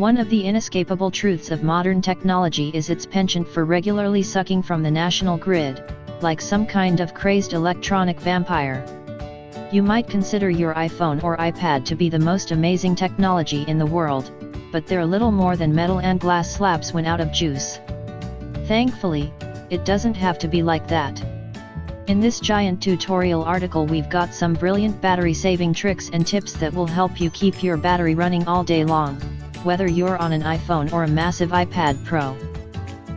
One of the inescapable truths of modern technology is its penchant for regularly sucking from the national grid, like some kind of crazed electronic vampire. You might consider your iPhone or iPad to be the most amazing technology in the world, but they're little more than metal and glass slabs when out of juice. Thankfully, it doesn't have to be like that. In this giant tutorial article we've got some brilliant battery-saving tricks and tips that will help you keep your battery running all day long, whether you're on an iPhone or a massive iPad Pro.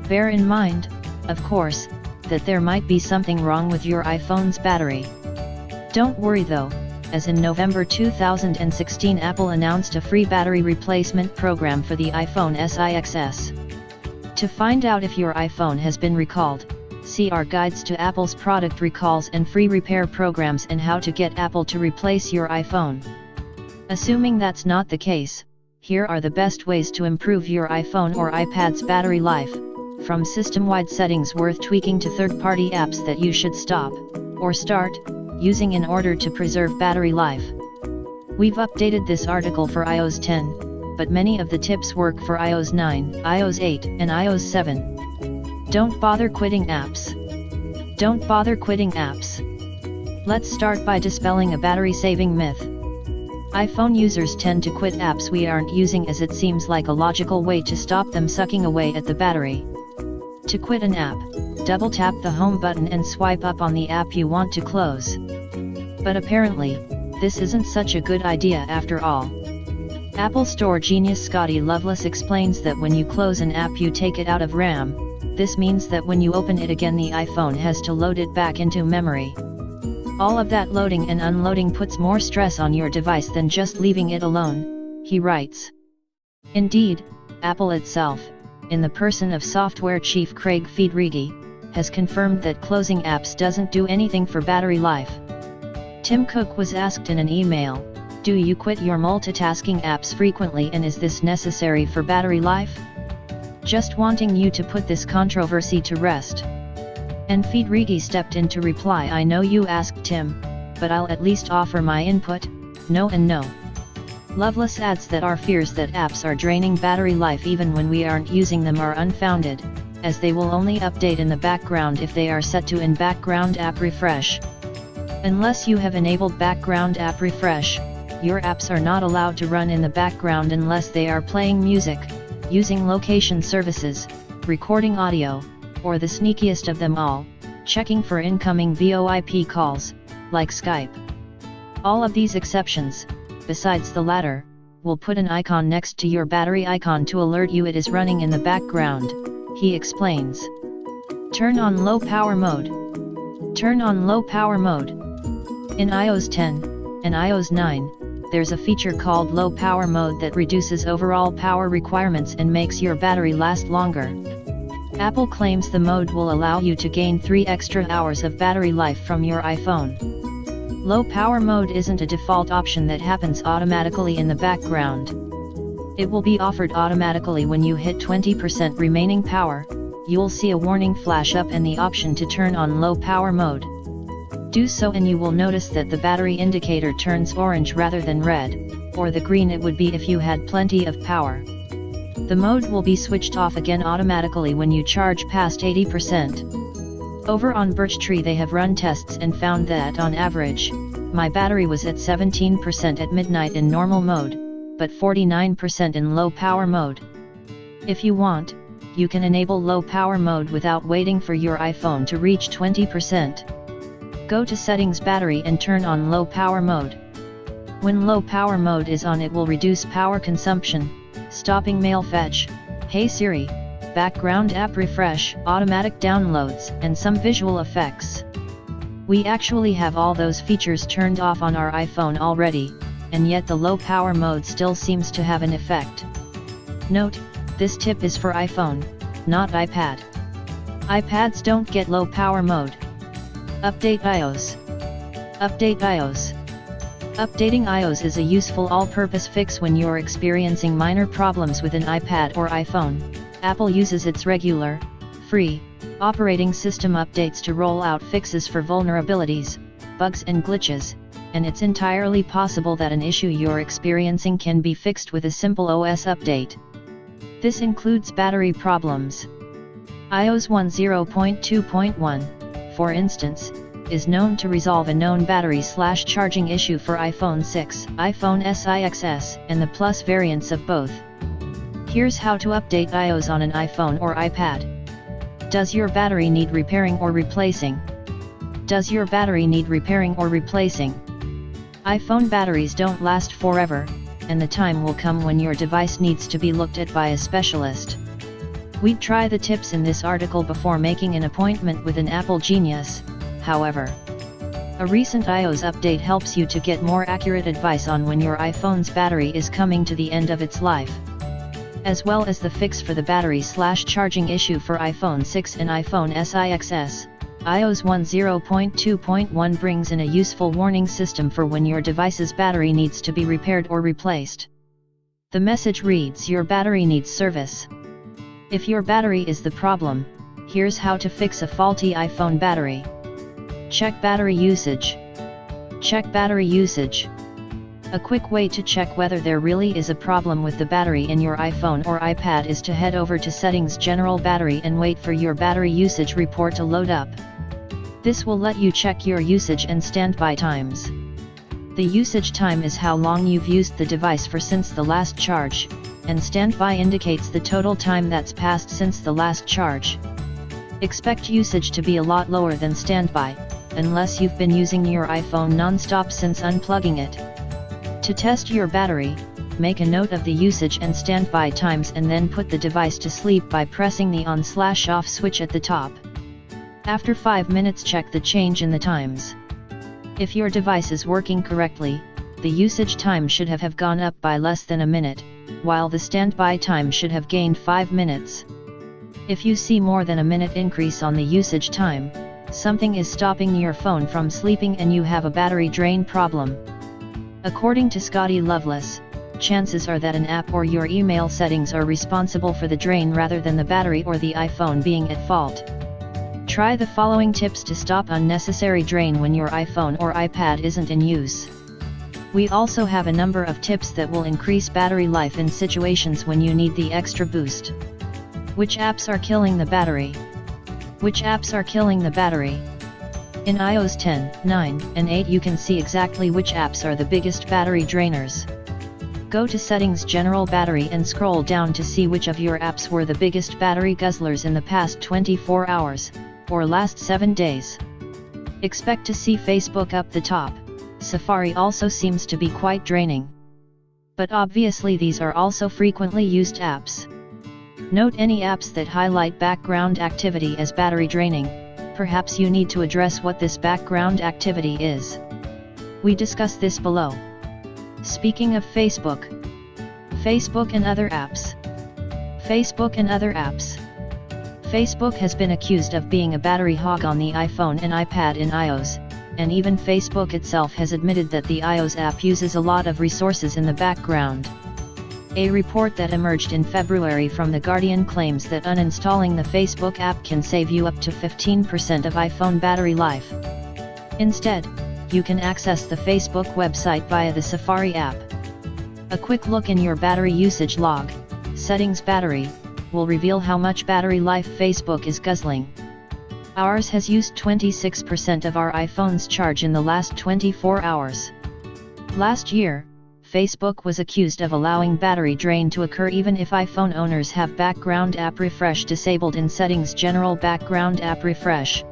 Bear in mind, of course, that there might be something wrong with your iPhone's battery. Don't worry though, as in November 2016 Apple announced a free battery replacement program for the iPhone SIXS. To find out if your iPhone has been recalled, see our guides to Apple's product recalls and free repair programs and how to get Apple to replace your iPhone. Assuming that's not the case, here are the best ways to improve your iPhone or iPad's battery life, from system-wide settings worth tweaking to third-party apps that you should stop, or start, using in order to preserve battery life. We've updated this article for iOS 10, but many of the tips work for iOS 9, iOS 8, and iOS 7. Don't bother quitting apps. Don't bother quitting apps. Let's start by dispelling a battery-saving myth. iPhone users tend to quit apps we aren't using as it seems like a logical way to stop them sucking away at the battery. To quit an app, double-tap the home button and swipe up on the app you want to close. But apparently, this isn't such a good idea after all. Apple Store genius Scotty Loveless explains that when you close an app you take it out of RAM. This means that when you open it again the iPhone has to load it back into memory. All of that loading and unloading puts more stress on your device than just leaving it alone, he writes. Indeed, Apple itself, in the person of software chief Craig Federighi, has confirmed that closing apps doesn't do anything for battery life. Tim Cook was asked in an email, "Do you quit your multitasking apps frequently and is this necessary for battery life?" Just wanting you to put this controversy to rest. And Federighi stepped in to reply, "I know you asked Tim, but I'll at least offer my input, no and no." Loveless adds that our fears that apps are draining battery life even when we aren't using them are unfounded, as they will only update in the background if they are set to in background app refresh. Unless you have enabled background app refresh, your apps are not allowed to run in the background unless they are playing music, using location services, recording audio, or the sneakiest of them all, checking for incoming VoIP calls, like Skype. All of these exceptions, besides the latter, will put an icon next to your battery icon to alert you it is running in the background, he explains. Turn on low power mode. Turn on low power mode. In iOS 10 and iOS 9, there's a feature called low power mode that reduces overall power requirements and makes your battery last longer. Apple claims the mode will allow you to gain 3 extra hours of battery life from your iPhone. Low power mode isn't a default option that happens automatically in the background. It will be offered automatically when you hit 20% remaining power. You'll see a warning flash up and the option to turn on low power mode. Do so and you will notice that the battery indicator turns orange rather than red, or the green it would be if you had plenty of power. The mode will be switched off again automatically when you charge past 80%. Over on Birchtree they have run tests and found that on average, my battery was at 17% at midnight in normal mode, but 49% in low power mode. If you want, you can enable low power mode without waiting for your iPhone to reach 20%. Go to Settings Battery and turn on low power mode. When low power mode is on it will reduce power consumption, stopping mail fetch, Hey Siri, background app refresh, automatic downloads, and some visual effects. We actually have all those features turned off on our iPhone already, and yet the low power mode still seems to have an effect. Note, this tip is for iPhone, not iPad. iPads don't get low power mode. Update iOS. Update iOS. Updating iOS is a useful all-purpose fix when you're experiencing minor problems with an iPad or iPhone. Apple uses its regular, free, operating system updates to roll out fixes for vulnerabilities, bugs and glitches, and it's entirely possible that an issue you're experiencing can be fixed with a simple OS update. This includes battery problems. iOS 10.2.1, for instance, is known to resolve a known battery/charging issue for iPhone 6, iPhone SIXS, and the Plus variants of both. Here's how to update iOS on an iPhone or iPad. Does your battery need repairing or replacing? Does your battery need repairing or replacing? iPhone batteries don't last forever, and the time will come when your device needs to be looked at by a specialist. We'd try the tips in this article before making an appointment with an Apple genius, however. A recent iOS update helps you to get more accurate advice on when your iPhone's battery is coming to the end of its life. As well as the fix for the battery/charging issue for iPhone 6 and iPhone SIXS, iOS 10.2.1 brings in a useful warning system for when your device's battery needs to be repaired or replaced. The message reads: your battery needs service. If your battery is the problem, here's how to fix a faulty iPhone battery. Check battery usage. Check battery usage. A quick way to check whether there really is a problem with the battery in your iPhone or iPad is to head over to Settings, General Battery, and wait for your battery usage report to load up. This will let you check your usage and standby times. The usage time is how long you've used the device for since the last charge, and standby indicates the total time that's passed since the last charge. Expect usage to be a lot lower than standby, unless you've been using your iPhone non-stop since unplugging it. To test your battery, make a note of the usage and standby times and then put the device to sleep by pressing the on/off switch at the top. After 5 minutes, check the change in the times. If your device is working correctly, the usage time should have gone up by less than a minute, while the standby time should have gained 5 minutes. If you see more than a minute increase on the usage time, something is stopping your phone from sleeping and you have a battery drain problem. According to Scotty Loveless, chances are that an app or your email settings are responsible for the drain rather than the battery or the iPhone being at fault. Try the following tips to stop unnecessary drain when your iPhone or iPad isn't in use. We also have a number of tips that will increase battery life in situations when you need the extra boost. Which apps are killing the battery? Which apps are killing the battery? In iOS 10, 9, and 8 you can see exactly which apps are the biggest battery drainers. Go to Settings, General Battery, and scroll down to see which of your apps were the biggest battery guzzlers in the past 24 hours, or last 7 days. Expect to see Facebook up the top. Safari also seems to be quite draining. But obviously these are also frequently used apps. Note any apps that highlight background activity as battery draining. Perhaps you need to address what this background activity is. We discuss this below. Speaking of Facebook. Facebook and other apps. Facebook and other apps. Facebook has been accused of being a battery hog on the iPhone and iPad in iOS, and even Facebook itself has admitted that the iOS app uses a lot of resources in the background. A report that emerged in February from The Guardian claims that uninstalling the Facebook app can save you up to 15% of iPhone battery life. Instead, you can access the Facebook website via the Safari app. A quick look in your battery usage log, Settings Battery, will reveal how much battery life Facebook is guzzling. Ours has used 26% of our iPhone's charge in the last 24 hours. Last year, Facebook was accused of allowing battery drain to occur even if iPhone owners have background app refresh disabled in Settings, General Background App Refresh.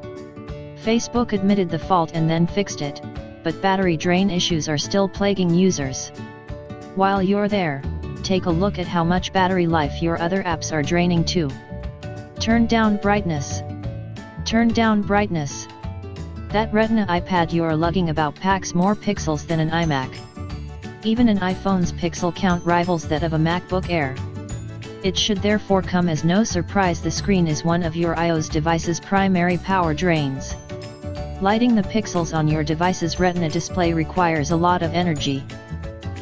Facebook admitted the fault and then fixed it, but battery drain issues are still plaguing users. While you're there, take a look at how much battery life your other apps are draining too. Turn down brightness. Turn down brightness. That Retina iPad you're lugging about packs more pixels than an iMac. Even an iPhone's pixel count rivals that of a MacBook Air. It should therefore come as no surprise the screen is one of your iOS device's primary power drains. Lighting the pixels on your device's Retina display requires a lot of energy.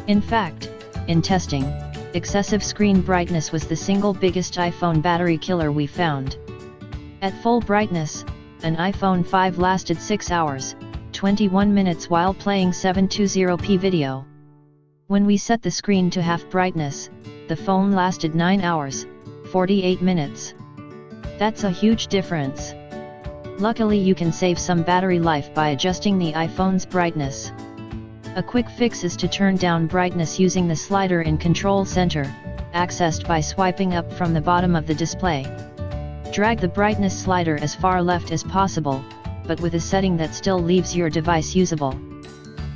In fact, in testing, excessive screen brightness was the single biggest iPhone battery killer we found. At full brightness, an iPhone 5 lasted 6 hours, 21 minutes while playing 720p video. When we set the screen to half brightness, the phone lasted 9 hours, 48 minutes. That's a huge difference. Luckily you can save some battery life by adjusting the iPhone's brightness. A quick fix is to turn down brightness using the slider in Control Center, accessed by swiping up from the bottom of the display. Drag the brightness slider as far left as possible, but with a setting that still leaves your device usable.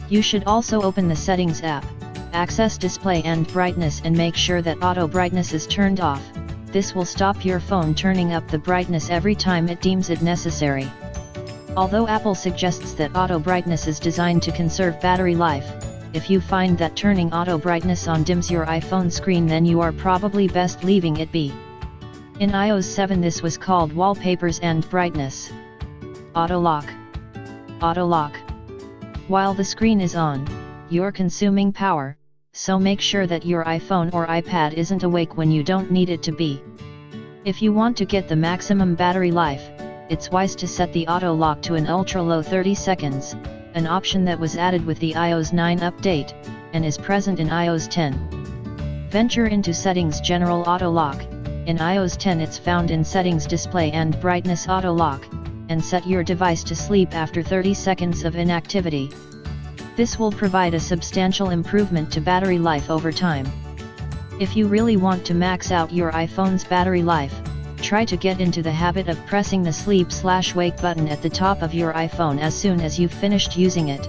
You should also open the Settings app, access Display and Brightness and make sure that Auto Brightness is turned off. This will stop your phone turning up the brightness every time it deems it necessary. Although Apple suggests that auto brightness is designed to conserve battery life, if you find that turning auto brightness on dims your iPhone screen, then you are probably best leaving it be. In iOS 7 this was called Wallpapers and Brightness. Auto Lock. Auto Lock. While the screen is on, you're consuming power, so make sure that your iPhone or iPad isn't awake when you don't need it to be. If you want to get the maximum battery life, it's wise to set the auto lock to an ultra-low 30 seconds, an option that was added with the iOS 9 update, and is present in iOS 10. Venture into Settings General Auto Lock. In iOS 10 it's found in Settings Display and Brightness Auto Lock, and set your device to sleep after 30 seconds of inactivity. This will provide a substantial improvement to battery life over time. If you really want to max out your iPhone's battery life, try to get into the habit of pressing the sleep/wake button at the top of your iPhone as soon as you've finished using it.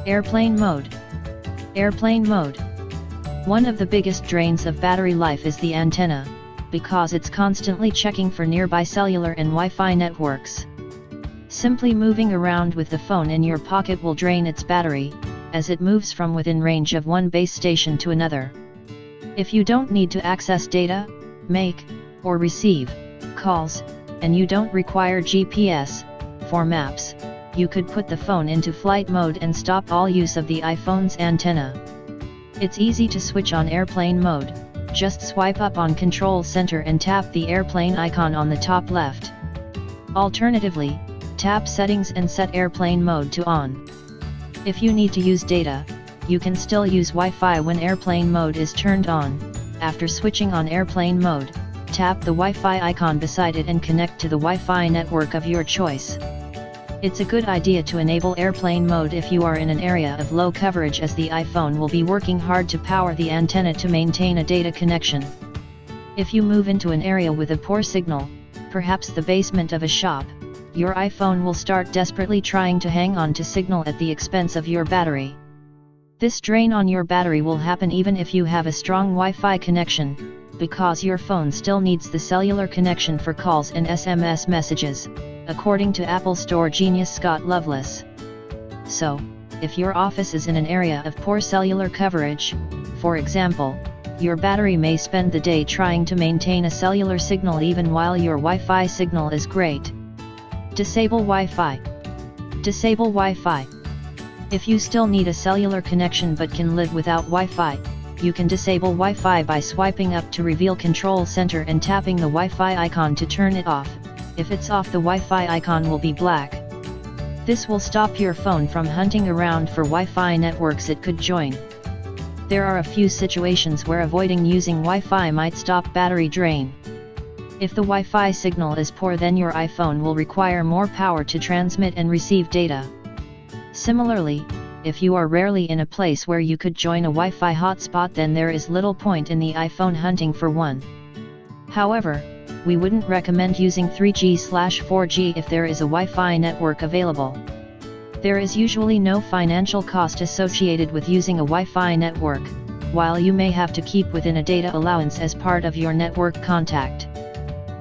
Airplane Mode. Airplane Mode. One of the biggest drains of battery life is the antenna, because it's constantly checking for nearby cellular and Wi-Fi networks. Simply moving around with the phone in your pocket will drain its battery, as it moves from within range of one base station to another. If you don't need to access data, make, or receive calls, and you don't require GPS for maps, you could put the phone into flight mode and stop all use of the iPhone's antenna. It's easy to switch on airplane mode. Just swipe up on Control Center and tap the airplane icon on the top left. Alternatively, tap Settings and set airplane mode to on. If you need to use data, you can still use Wi-Fi when airplane mode is turned on. After switching on airplane mode, tap the Wi-Fi icon beside it and connect to the Wi-Fi network of your choice. It's a good idea to enable airplane mode if you are in an area of low coverage, as the iPhone will be working hard to power the antenna to maintain a data connection. If you move into an area with a poor signal, perhaps the basement of a shop, your iPhone will start desperately trying to hang on to signal at the expense of your battery. This drain on your battery will happen even if you have a strong Wi-Fi connection, because your phone still needs the cellular connection for calls and SMS messages, according to Apple Store genius Scott Loveless. So, if your office is in an area of poor cellular coverage, for example, your battery may spend the day trying to maintain a cellular signal even while your Wi-Fi signal is great. Disable Wi-Fi. Disable Wi-Fi. If you still need a cellular connection but can live without Wi-Fi, you can disable Wi-Fi by swiping up to reveal Control Center and tapping the Wi-Fi icon to turn it off. If it's off, the Wi-Fi icon will be black. This will stop your phone from hunting around for Wi-Fi networks it could join. There are a few situations where avoiding using Wi-Fi might stop battery drain. If the Wi-Fi signal is poor, then your iPhone will require more power to transmit and receive data. Similarly, if you are rarely in a place where you could join a Wi-Fi hotspot, then there is little point in the iPhone hunting for one. However, we wouldn't recommend using 3G/4G if there is a Wi-Fi network available. There is usually no financial cost associated with using a Wi-Fi network, while you may have to keep within a data allowance as part of your network contract.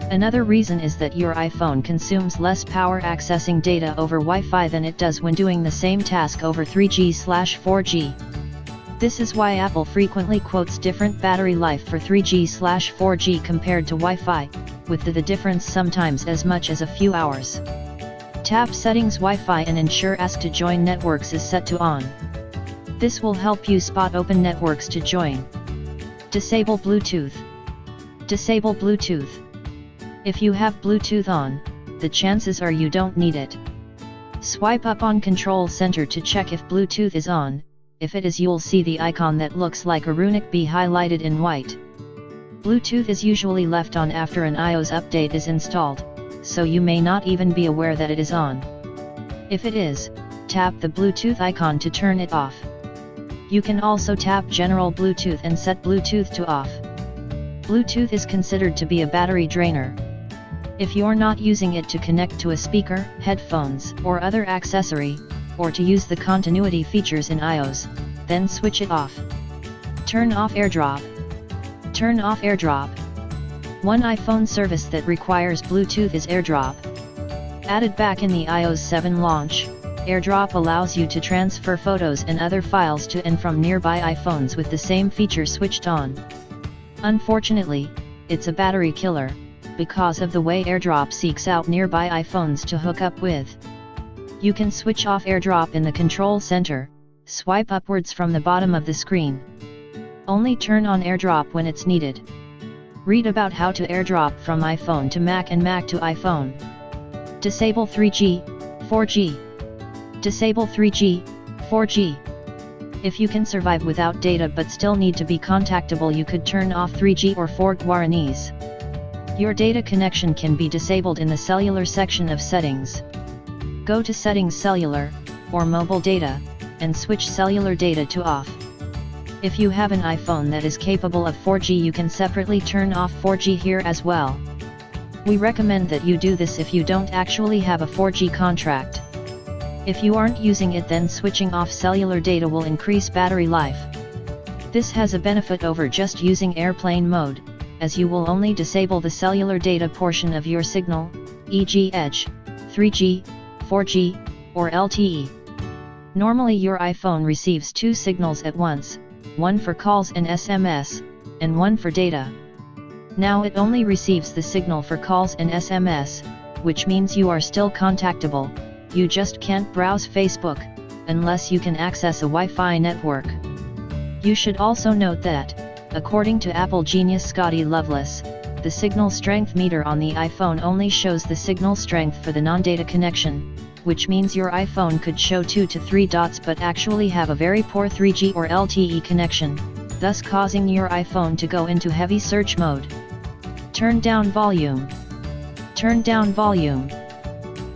Another reason is that your iPhone consumes less power accessing data over Wi-Fi than it does when doing the same task over 3G/4G. This is why Apple frequently quotes different battery life for 3G/4G compared to Wi-Fi, with the difference sometimes as much as a few hours. Tap Settings Wi-Fi and ensure Ask to Join Networks is set to on. This will help you spot open networks to join. Disable Bluetooth. Disable Bluetooth. If you have Bluetooth on, the chances are you don't need it. Swipe up on Control Center to check if Bluetooth is on. If it is, you'll see the icon that looks like a runic bee highlighted in white. Bluetooth is usually left on after an iOS update is installed, so you may not even be aware that it is on. If it is, tap the Bluetooth icon to turn it off. You can also tap General Bluetooth and set Bluetooth to off. Bluetooth is considered to be a battery drainer. If you're not using it to connect to a speaker, headphones, or other accessory, or to use the continuity features in iOS, then switch it off. Turn off AirDrop. Turn off AirDrop. One iPhone service that requires Bluetooth is AirDrop. Added back in the iOS 7 launch, AirDrop allows you to transfer photos and other files to and from nearby iPhones with the same feature switched on. Unfortunately, it's a battery killer, because of the way AirDrop seeks out nearby iPhones to hook up with. You can switch off AirDrop in the control center, swipe upwards from the bottom of the screen. Only turn on AirDrop when it's needed. Read about how to AirDrop from iPhone to Mac and Mac to iPhone. Disable 3G, 4G. Disable 3G, 4G. If you can survive without data but still need to be contactable, you could turn off 3G or 4G warranties. Your data connection can be disabled in the cellular section of settings. Go to Settings Cellular, or Mobile Data, and switch cellular data to off. If you have an iPhone that is capable of 4G, you can separately turn off 4G here as well. We recommend that you do this if you don't actually have a 4G contract. If you aren't using it, then switching off cellular data will increase battery life. This has a benefit over just using airplane mode, as you will only disable the cellular data portion of your signal, e.g. Edge, 3G, 4G, or LTE. Normally your iPhone receives two signals at once, one for calls and SMS, and one for data. Now it only receives the signal for calls and SMS, which means you are still contactable, you just can't browse Facebook, unless you can access a Wi-Fi network. You should also note that, according to Apple genius Scotty Loveless, the signal strength meter on the iPhone only shows the signal strength for the non-data connection, which means your iPhone could show 2 to 3 dots but actually have a very poor 3G or LTE connection, thus causing your iPhone to go into heavy search mode. Turn down volume. Turn down volume.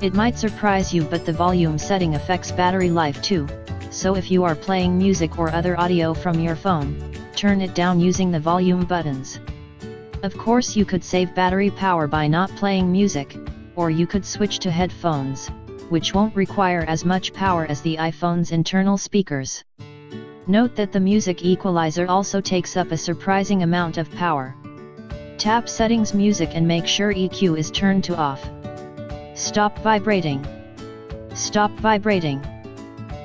It might surprise you, but the volume setting affects battery life too, so if you are playing music or other audio from your phone, turn it down using the volume buttons. Of course, you could save battery power by not playing music, or you could switch to headphones, which won't require as much power as the iPhone's internal speakers. Note that the music equalizer also takes up a surprising amount of power. Tap Settings Music and make sure EQ is turned to off. Stop vibrating. Stop vibrating.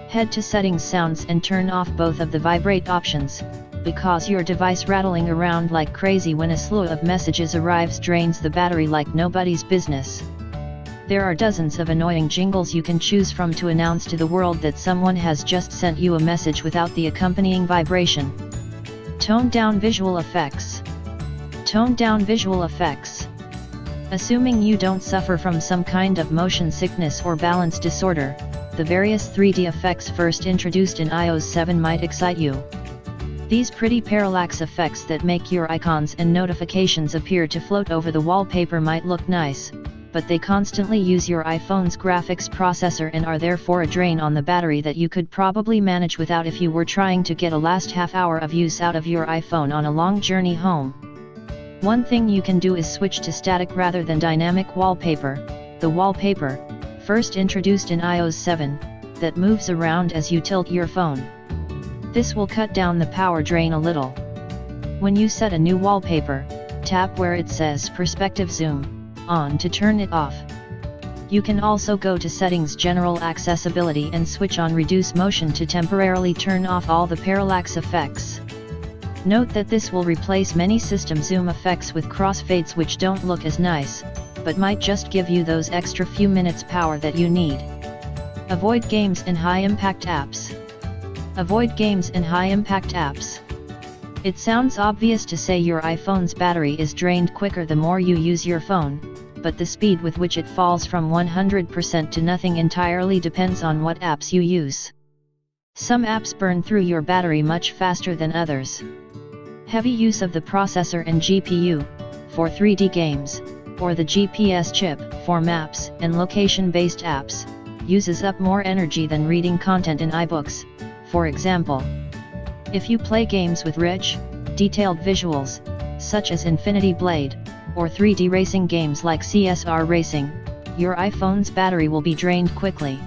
Head to Settings Sounds and turn off both of the vibrate options, because your device rattling around like crazy when a slew of messages arrives drains the battery like nobody's business. There are dozens of annoying jingles you can choose from to announce to the world that someone has just sent you a message without the accompanying vibration. Tone down visual effects. Tone down visual effects. Assuming you don't suffer from some kind of motion sickness or balance disorder, the various 3D effects first introduced in iOS 7 might excite you. These pretty parallax effects that make your icons and notifications appear to float over the wallpaper might look nice, but they constantly use your iPhone's graphics processor and are therefore a drain on the battery that you could probably manage without if you were trying to get a last half hour of use out of your iPhone on a long journey home. One thing you can do is switch to static rather than dynamic wallpaper, the wallpaper, first introduced in iOS 7, that moves around as you tilt your phone. This will cut down the power drain a little. When you set a new wallpaper, tap where it says Perspective Zoom on to turn it off. You can also go to Settings General Accessibility and switch on Reduce Motion to temporarily turn off all the parallax effects. Note that this will replace many system zoom effects with crossfades which don't look as nice, but might just give you those extra few minutes power that you need. Avoid games and high-impact apps. Avoid games and high-impact apps. It sounds obvious to say your iPhone's battery is drained quicker the more you use your phone, but the speed with which it falls from 100% to nothing entirely depends on what apps you use. Some apps burn through your battery much faster than others. Heavy use of the processor and GPU, for 3D games, or the GPS chip, for maps and location-based apps, uses up more energy than reading content in iBooks, for example. If you play games with rich, detailed visuals, such as Infinity Blade, or 3D racing games like CSR Racing, your iPhone's battery will be drained quickly.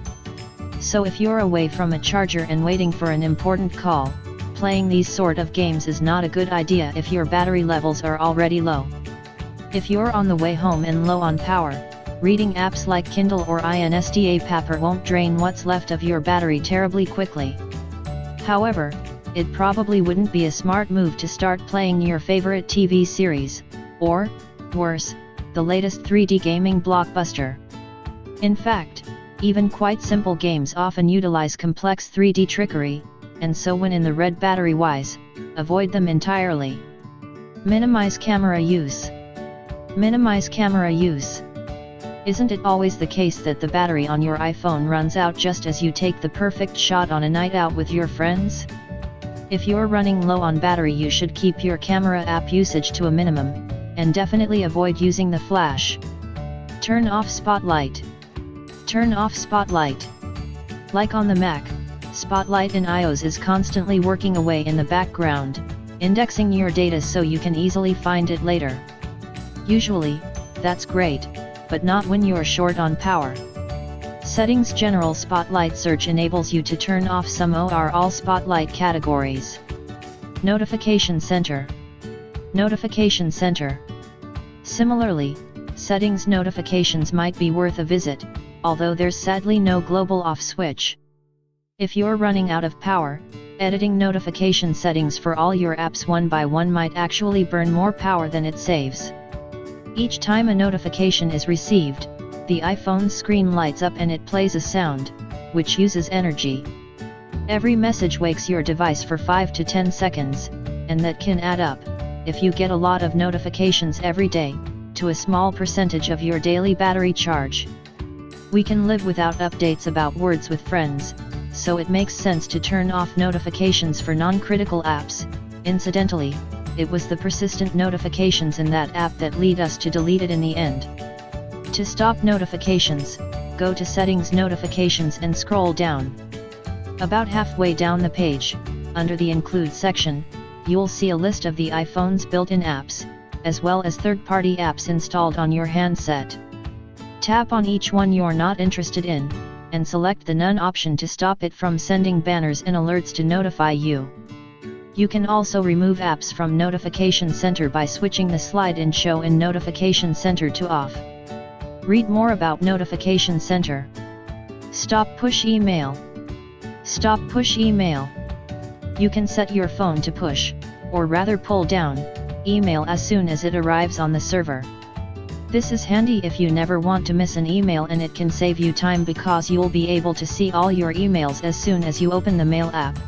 So if you're away from a charger and waiting for an important call, playing these sort of games is not a good idea if your battery levels are already low. If you're on the way home and low on power, reading apps like Kindle or Insta Paper won't drain what's left of your battery terribly quickly. However, it probably wouldn't be a smart move to start playing your favorite TV series, or, worse, the latest 3D gaming blockbuster. In fact, even quite simple games often utilize complex 3D trickery, and so when in the red battery-wise, avoid them entirely. Minimize camera use. Minimize camera use. Isn't it always the case that the battery on your iPhone runs out just as you take the perfect shot on a night out with your friends? If you're running low on battery, you should keep your camera app usage to a minimum, and definitely avoid using the flash. Turn off Spotlight. Turn off Spotlight. Like on the Mac, Spotlight in iOS is constantly working away in the background, indexing your data so you can easily find it later. Usually, that's great, but not when you're short on power. Settings General Spotlight Search enables you to turn off some or all Spotlight categories. Notification Center. Notification Center. Similarly, Settings Notifications might be worth a visit, although there's sadly no global off switch. If you're running out of power, editing notification settings for all your apps one by one might actually burn more power than it saves. Each time a notification is received, the iPhone's screen lights up and it plays a sound, which uses energy. Every message wakes your device for 5 to 10 seconds, and that can add up, if you get a lot of notifications every day, to a small percentage of your daily battery charge. We can live without updates about words with friends, so it makes sense to turn off notifications for non-critical apps. Incidentally, it was the persistent notifications in that app that lead us to delete it in the end. To stop notifications, go to Settings Notifications and scroll down. About halfway down the page, under the Include section, you'll see a list of the iPhone's built-in apps, as well as third-party apps installed on your handset. Tap on each one you're not interested in, and select the None option to stop it from sending banners and alerts to notify you. You can also remove apps from Notification Center by switching the slide in Show in Notification Center to Off. Read more about Notification Center. Stop Push Email. Stop Push Email. You can set your phone to push, or rather pull down, email as soon as it arrives on the server. This is handy if you never want to miss an email, and it can save you time because you'll be able to see all your emails as soon as you open the Mail app.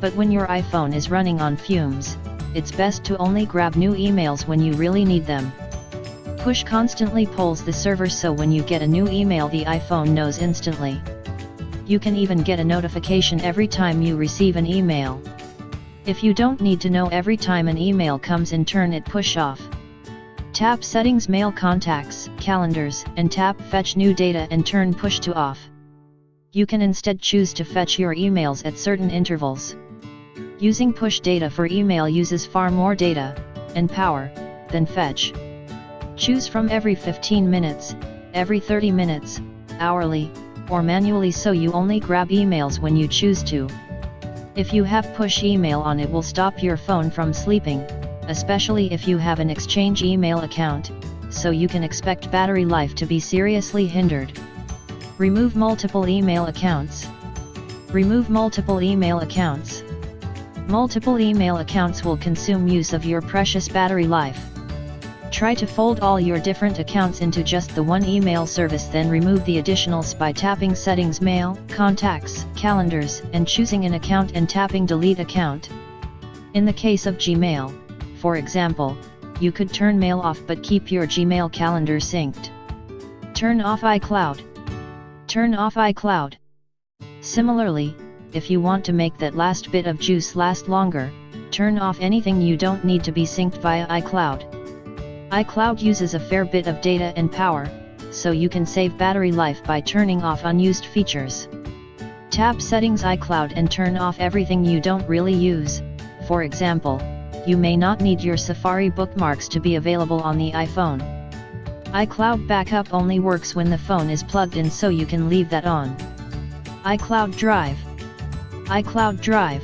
But when your iPhone is running on fumes, it's best to only grab new emails when you really need them. Push constantly polls the server, so when you get a new email the iPhone knows instantly. You can even get a notification every time you receive an email. If you don't need to know every time an email comes in, turn it push off. Tap Settings Mail Contacts, Calendars, and tap Fetch New Data and turn Push to Off. You can instead choose to fetch your emails at certain intervals. Using push data for email uses far more data and power than fetch. Choose from every 15 minutes, every 30 minutes, hourly, or manually, so you only grab emails when you choose to. If you have push email on, it will stop your phone from sleeping, especially if you have an Exchange email account, so you can expect battery life to be seriously hindered. Remove multiple email accounts. Remove multiple email accounts. Multiple email accounts will consume use of your precious battery life. Try to fold all your different accounts into just the one email service, then remove the additionals by tapping Settings Mail, Contacts, Calendars, and choosing an account and tapping Delete Account. In the case of Gmail, for example, you could turn Mail off but keep your Gmail calendar synced. Turn off iCloud. Turn off iCloud. Similarly, if you want to make that last bit of juice last longer, Turn off anything you don't need to be synced via iCloud. iCloud uses a fair bit of data and power, so you can save battery life by turning off unused features. Tap Settings iCloud and turn off everything you don't really use. For example, you may not need your Safari bookmarks to be available on the iPhone. iCloud Backup only works when the phone is plugged in, so you can leave that on. iCloud Drive. iCloud Drive.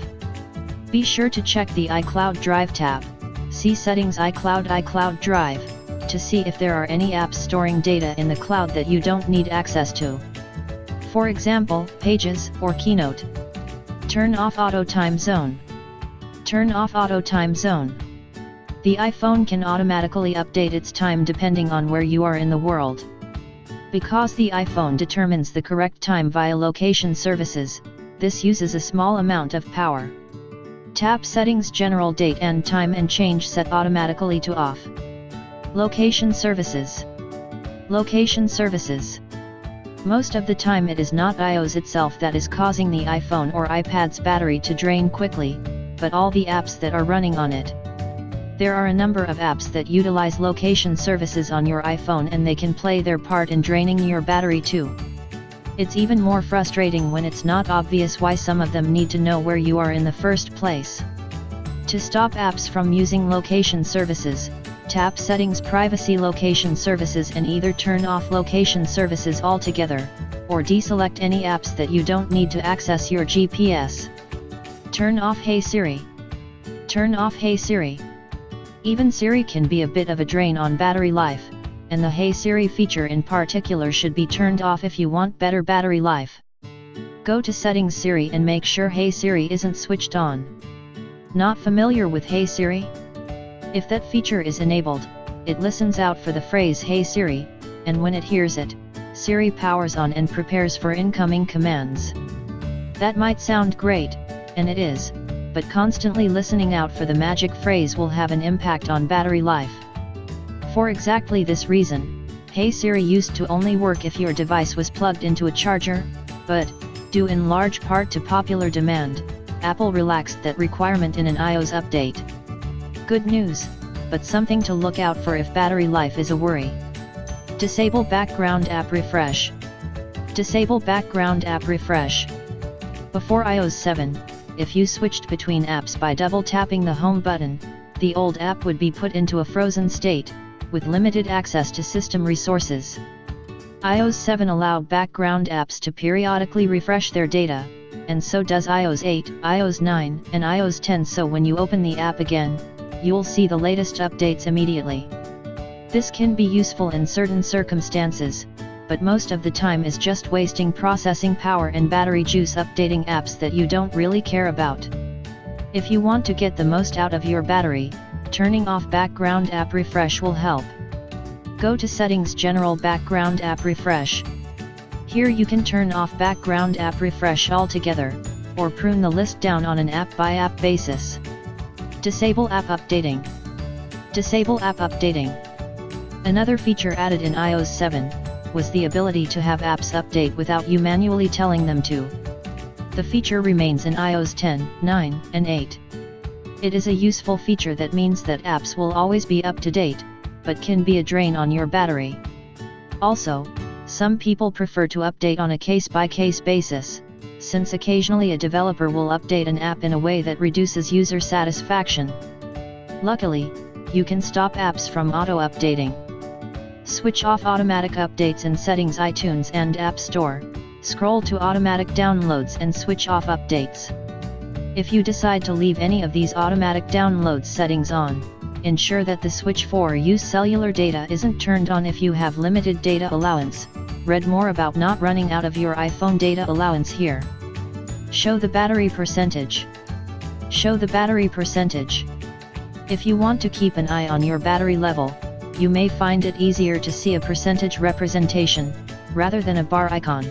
Be sure to check the iCloud Drive tab. See Settings iCloud Drive, to see if there are any apps storing data in the cloud that you don't need access to. For example, Pages or Keynote. Turn off Auto Time Zone. Turn off Auto Time Zone. The iPhone can automatically update its time depending on where you are in the world. Because the iPhone determines the correct time via location services, this uses a small amount of power. Tap Settings General Date and Time and change Set automatically to Off. Location Services. Location Services. Most of the time it is not iOS itself that is causing the iPhone or iPad's battery to drain quickly, but all the apps that are running on it. There are a number of apps that utilize location services on your iPhone, and they can play their part in draining your battery too. It's even more frustrating when it's not obvious why some of them need to know where you are in the first place. To stop apps from using location services, tap Settings Privacy Location Services and either turn off location services altogether, or deselect any apps that you don't need to access your GPS. Turn off Hey Siri. Turn off Hey Siri. Even Siri can be a bit of a drain on battery life, and the Hey Siri feature in particular should be turned off if you want better battery life. Go to Settings Siri and make sure Hey Siri isn't switched on. Not familiar with Hey Siri? If that feature is enabled, it listens out for the phrase Hey Siri, and when it hears it, Siri powers on and prepares for incoming commands. That might sound great, and it is, but constantly listening out for the magic phrase will have an impact on battery life. For exactly this reason, Hey Siri used to only work if your device was plugged into a charger, but, due in large part to popular demand, Apple relaxed that requirement in an iOS update. Good news, but something to look out for if battery life is a worry. Disable Background App Refresh. Disable Background App Refresh. Before iOS 7, if you switched between apps by double-tapping the Home button, the old app would be put into a frozen state, with limited access to system resources. iOS 7 allowed background apps to periodically refresh their data, and so does iOS 8, iOS 9, and iOS 10, so when you open the app again, you'll see the latest updates immediately. This can be useful in certain circumstances, but most of the time is just wasting processing power and battery juice updating apps that you don't really care about. If you want to get the most out of your battery, turning off Background App Refresh will help. Go to Settings General Background App Refresh. Here you can turn off Background App Refresh altogether, or prune the list down on an app-by-app basis. Disable App Updating. Disable App Updating. Another feature added in iOS 7 was the ability to have apps update without you manually telling them to. The feature remains in iOS 10, 9, and 8. It is a useful feature that means that apps will always be up to date, but can be a drain on your battery. Also, some people prefer to update on a case-by-case basis, since occasionally a developer will update an app in a way that reduces user satisfaction. Luckily, you can stop apps from auto-updating. Switch off automatic updates in Settings, iTunes and App Store. Scroll to Automatic Downloads and switch off updates. If you decide to leave any of these automatic downloads settings on, ensure that the switch for use cellular data isn't turned on if you have limited data allowance. Read more about not running out of your iPhone data allowance here. Show the battery percentage. Show the battery percentage. If you want to keep an eye on your battery level, you may find it easier to see a percentage representation, rather than a bar icon.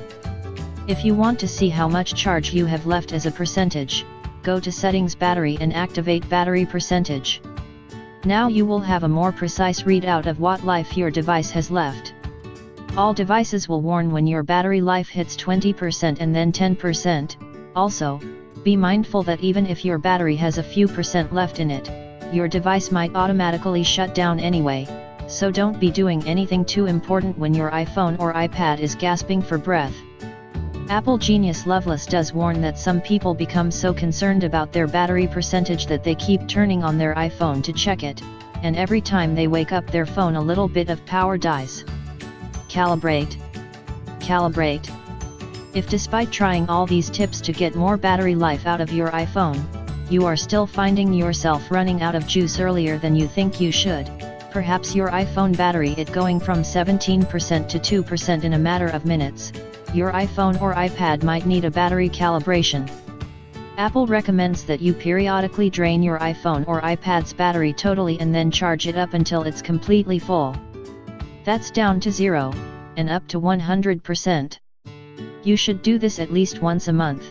If you want to see how much charge you have left as a percentage, go to Settings Battery and activate Battery Percentage. Now you will have a more precise readout of what life your device has left. All devices will warn when your battery life hits 20% and then 10%. Also, Be mindful that even if your battery has a few percent left in it, your device might automatically shut down anyway, so don't be doing anything too important when your iPhone or iPad is gasping for breath. Apple genius Loveless does warn that some people become so concerned about their battery percentage that they keep turning on their iPhone to check it, and every time they wake up their phone a little bit of power dies. Calibrate. Calibrate. If despite trying all these tips to get more battery life out of your iPhone, you are still finding yourself running out of juice earlier than you think you should, perhaps your iPhone battery is going from 17% to 2% in a matter of minutes, your iPhone or iPad might need a battery calibration. Apple recommends that you periodically drain your iPhone or iPad's battery totally and then charge it up until it's completely full. That's down to 0, and up to 100%. You should do this at least once a month.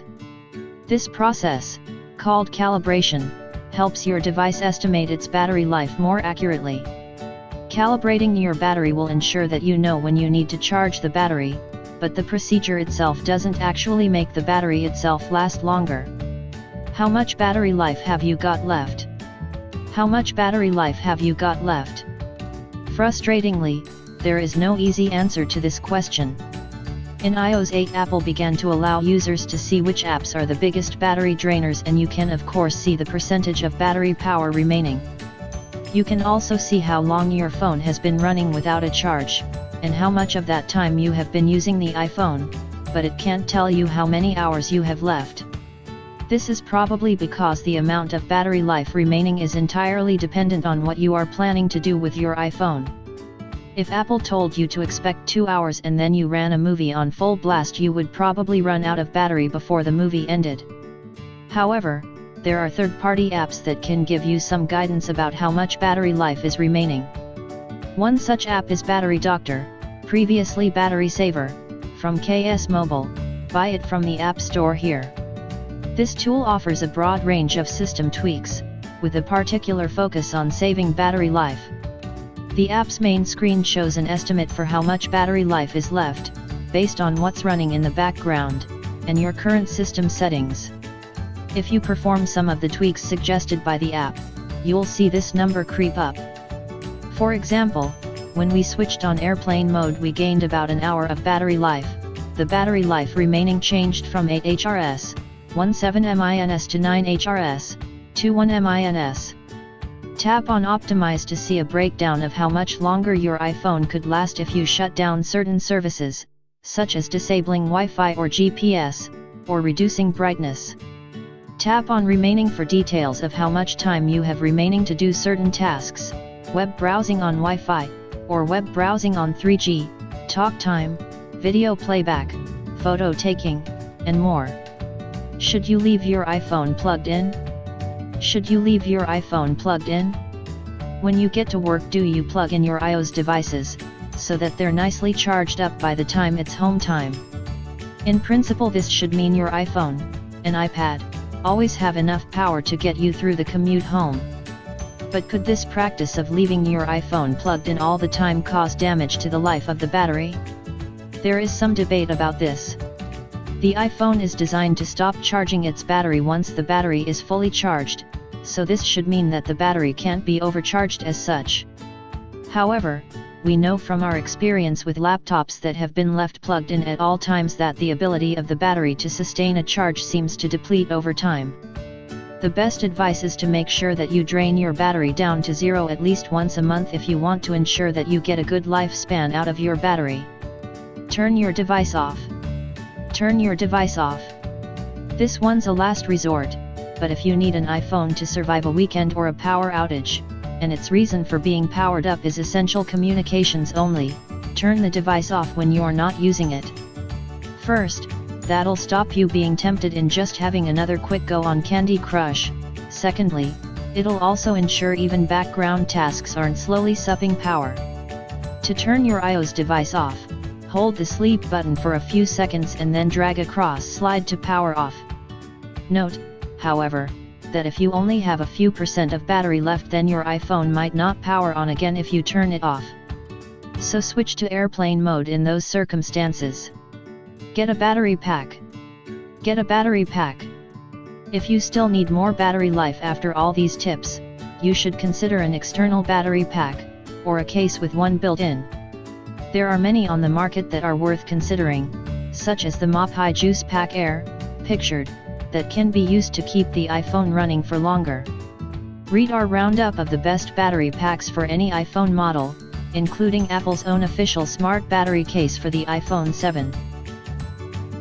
This process, called calibration, helps your device estimate its battery life more accurately. Calibrating your battery will ensure that you know when you need to charge the battery, but the procedure itself doesn't actually make the battery itself last longer. How much battery life have you got left? How much battery life have you got left? Frustratingly, there is no easy answer to this question. In iOS 8, Apple began to allow users to see which apps are the biggest battery drainers, and you can of course see the percentage of battery power remaining. You can also see how long your phone has been running without a charge, and how much of that time you have been using the iPhone, but it can't tell you how many hours you have left. This is probably because the amount of battery life remaining is entirely dependent on what you are planning to do with your iPhone. If Apple told you to expect 2 hours and then you ran a movie on full blast, you would probably run out of battery before the movie ended. However, there are third-party apps that can give you some guidance about how much battery life is remaining. One such app is Battery Doctor, previously Battery Saver, from KS Mobile. Buy it from the App Store here. This tool offers a broad range of system tweaks, with a particular focus on saving battery life. The app's main screen shows an estimate for how much battery life is left, based on what's running in the background, and your current system settings. If you perform some of the tweaks suggested by the app, you'll see this number creep up. For example, when we switched on airplane mode, we gained about an hour of battery life. The battery life remaining changed from 8 HRS, 17 mins to 9 HRS, 21 mins. Tap on Optimize to see a breakdown of how much longer your iPhone could last if you shut down certain services, such as disabling Wi-Fi or GPS, or reducing brightness. Tap on Remaining for details of how much time you have remaining to do certain tasks, web browsing on Wi-Fi, or web browsing on 3G, talk time, video playback, photo taking, and more. Should you leave your iPhone plugged in? Should you leave your iPhone plugged in? When you get to work, do you plug in your iOS devices, so that they're nicely charged up by the time it's home time? In principle, this should mean your iPhone and iPad always have enough power to get you through the commute home. But could this practice of leaving your iPhone plugged in all the time cause damage to the life of the battery? There is some debate about this. The iPhone is designed to stop charging its battery once the battery is fully charged, so this should mean that the battery can't be overcharged as such. However, we know from our experience with laptops that have been left plugged in at all times that the ability of the battery to sustain a charge seems to deplete over time. The best advice is to make sure that you drain your battery down to 0 at least once a month if you want to ensure that you get a good lifespan out of your battery. Turn your device off. Turn your device off. This one's a last resort, but if you need an iPhone to survive a weekend or a power outage, and its reason for being powered up is essential communications only, turn the device off when you're not using it. First, that'll stop you being tempted in just having another quick go on Candy Crush. Secondly, it'll also ensure even background tasks aren't slowly supping power. To turn your iOS device off, hold the sleep button for a few seconds and then drag across slide to power off. Note, however, that if you only have a few percent of battery left, then your iPhone might not power on again if you turn it off. So switch to airplane mode in those circumstances. Get a battery pack. Get a battery pack. If you still need more battery life after all these tips, you should consider an external battery pack, or a case with one built in. There are many on the market that are worth considering, such as the Mopai Juice Pack Air, pictured, that can be used to keep the iPhone running for longer. Read our roundup of the best battery packs for any iPhone model, including Apple's own official smart battery case for the iPhone 7.